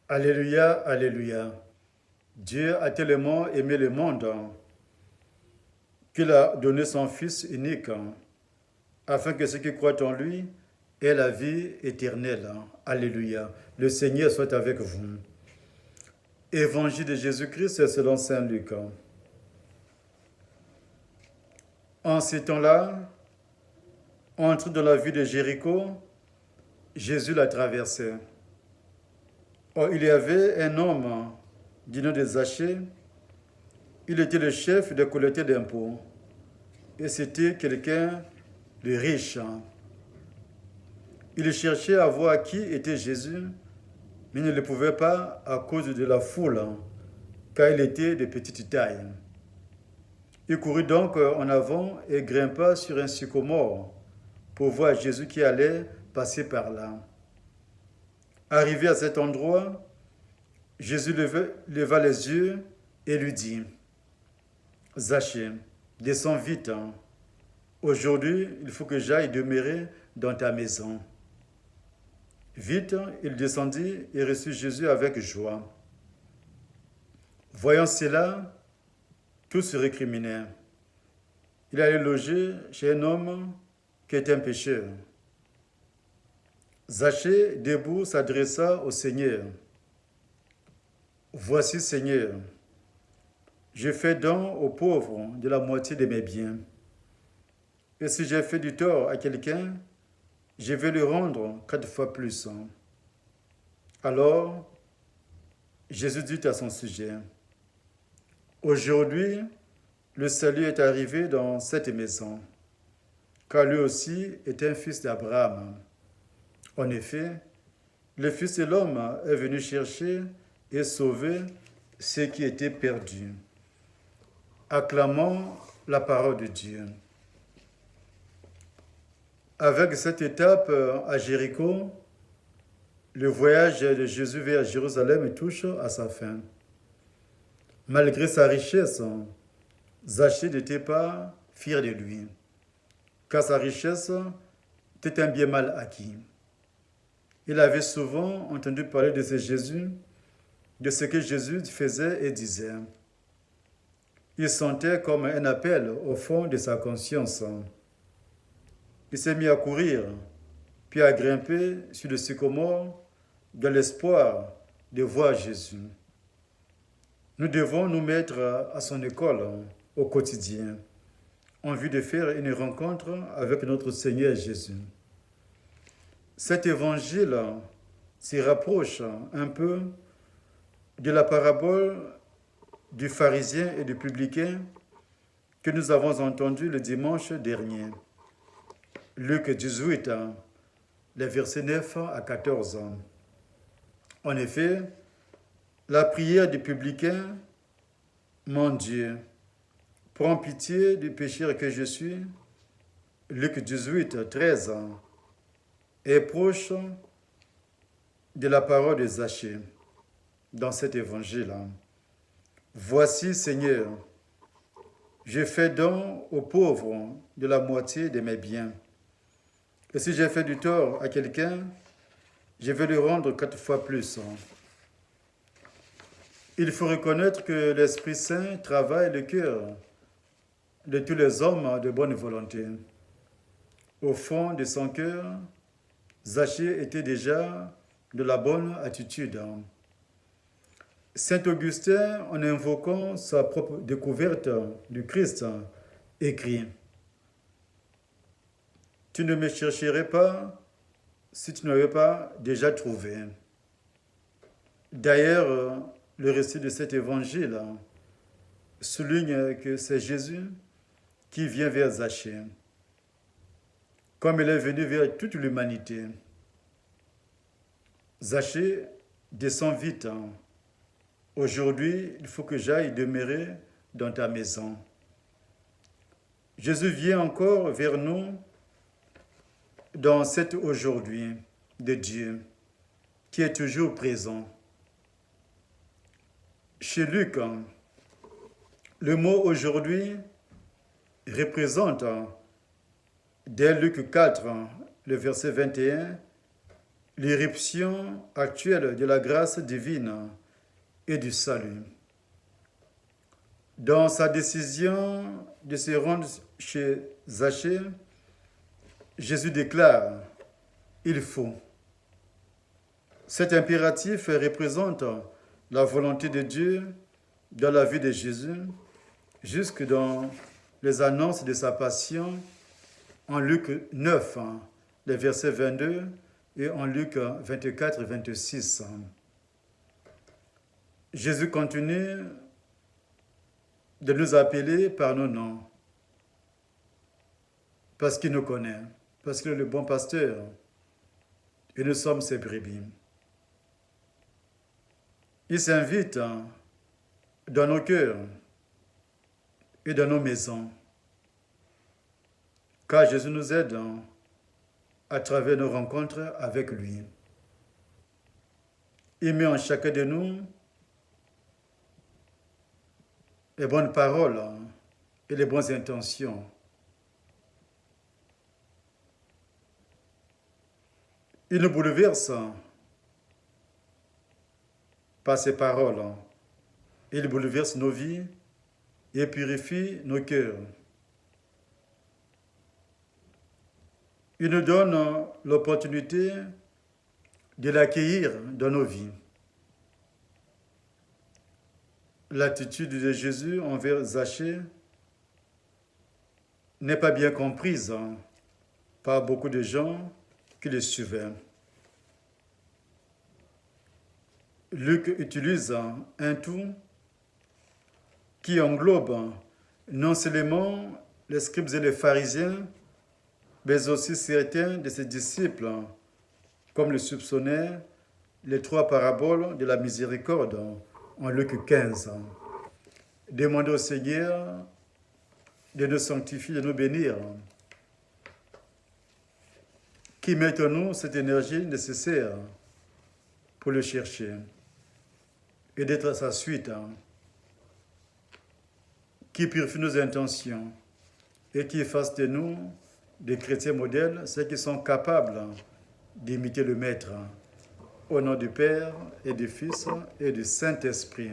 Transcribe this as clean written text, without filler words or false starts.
Alléluia, Alléluia. Dieu a tellement aimé le monde qu'il a donné son Fils unique afin que ceux qui croient en lui aient la vie éternelle. Alléluia. Le Seigneur soit avec vous. Évangile de Jésus-Christ selon Saint Luc. En ces temps-là, entré dans la ville de Jéricho, Jésus l'a traversé. Or, il y avait un homme du nom de Zachée. Il était le chef des collecteurs d'impôts. Et c'était quelqu'un de riche. Il cherchait à voir qui était Jésus, mais il ne le pouvait pas à cause de la foule, car il était de petite taille. Il courut donc en avant et grimpa sur un sycomore pour voir Jésus qui allait passer par là. Arrivé à cet endroit, Jésus leva les yeux et lui dit, « Zachée, descends vite. Aujourd'hui, il faut que j'aille demeurer dans ta maison. » Vite, il descendit et reçut Jésus avec joie. Voyant cela, tous se récriminaient. Il allait loger chez un homme qui était un pécheur. Zachée, debout, s'adressa au Seigneur. « Voici, Seigneur, je fais don aux pauvres de la moitié de mes biens. Et si j'ai fait du tort à quelqu'un, je vais le rendre 4 fois plus. » Alors, Jésus dit à son sujet, « Aujourd'hui, le salut est arrivé dans cette maison, car lui aussi est un fils d'Abraham. En effet, le Fils de l'homme est venu chercher et sauver ceux qui étaient perdus. » Acclamons la parole de Dieu. Avec cette étape à Jéricho, le voyage de Jésus vers Jérusalem touche à sa fin. Malgré sa richesse, Zachée n'était pas fier de lui, car sa richesse était un bien mal acquis. Il avait souvent entendu parler de ce Jésus, de ce que Jésus faisait et disait. Il sentait comme un appel au fond de sa conscience. Il s'est mis à courir, puis à grimper sur le sycomore dans l'espoir de voir Jésus. Nous devons nous mettre à son école au quotidien, en vue de faire une rencontre avec notre Seigneur Jésus. Cet évangile s'y rapproche un peu de la parabole du pharisien et du publicain que nous avons entendu le dimanche dernier. Luc 18, les versets 9 à 14. En effet, la prière du publicain, « Mon Dieu, prends pitié du pécheur que je suis », Luc 18, 13, est proche de la parole de Zachée dans cet évangile. « Voici, Seigneur, je fais don aux pauvres de la moitié de mes biens. Et si j'ai fait du tort à quelqu'un, je vais le rendre 4 fois plus. » Il faut reconnaître que l'Esprit Saint travaille le cœur de tous les hommes de bonne volonté. Au fond de son cœur, Zachée était déjà de la bonne attitude. Saint Augustin, en invoquant sa propre découverte du Christ, écrit « Tu ne me chercherais pas si tu n'avais pas déjà trouvé. » D'ailleurs, le récit de cet évangile souligne que c'est Jésus qui vient vers Zachée, comme il est venu vers toute l'humanité. Zachée, descends vite. Aujourd'hui, il faut que j'aille demeurer dans ta maison. Jésus vient encore vers nous dans cet aujourd'hui de Dieu qui est toujours présent. Chez Luc, le mot aujourd'hui représente, dès Luc 4, le verset 21, l'irruption actuelle de la grâce divine et du salut. Dans sa décision de se rendre chez Zachée, Jésus déclare « il faut ». Cet impératif représente la volonté de Dieu dans la vie de Jésus, jusque dans les annonces de sa passion en Luc 9, les versets 22, et en Luc 24 et 26. Jésus continue de nous appeler par nos noms, parce qu'il nous connaît, parce qu'il est le bon pasteur, et nous sommes ses brebis. Il s'invite dans nos cœurs et dans nos maisons, car Jésus nous aide à travers nos rencontres avec lui. Il met en chacun de nous les bonnes paroles et les bonnes intentions. Il nous bouleverse par ses paroles. Il bouleverse nos vies et purifie nos cœurs. Il nous donne l'opportunité de l'accueillir dans nos vies. L'attitude de Jésus envers Zachée n'est pas bien comprise par beaucoup de gens qui le suivaient. Luc utilise un tout qui englobe non seulement les scribes et les pharisiens, mais aussi certains de ses disciples, comme le soupçonnaient les 3 paraboles de la miséricorde en Luc 15. Demandez au Seigneur de nous sanctifier, de nous bénir, qui mette en nous cette énergie nécessaire pour le chercher et d'être à sa suite, qui purifie nos intentions et qui fasse de nous des chrétiens modèles, ceux qui sont capables d'imiter le Maître. Au nom du Père et du Fils et du Saint-Esprit.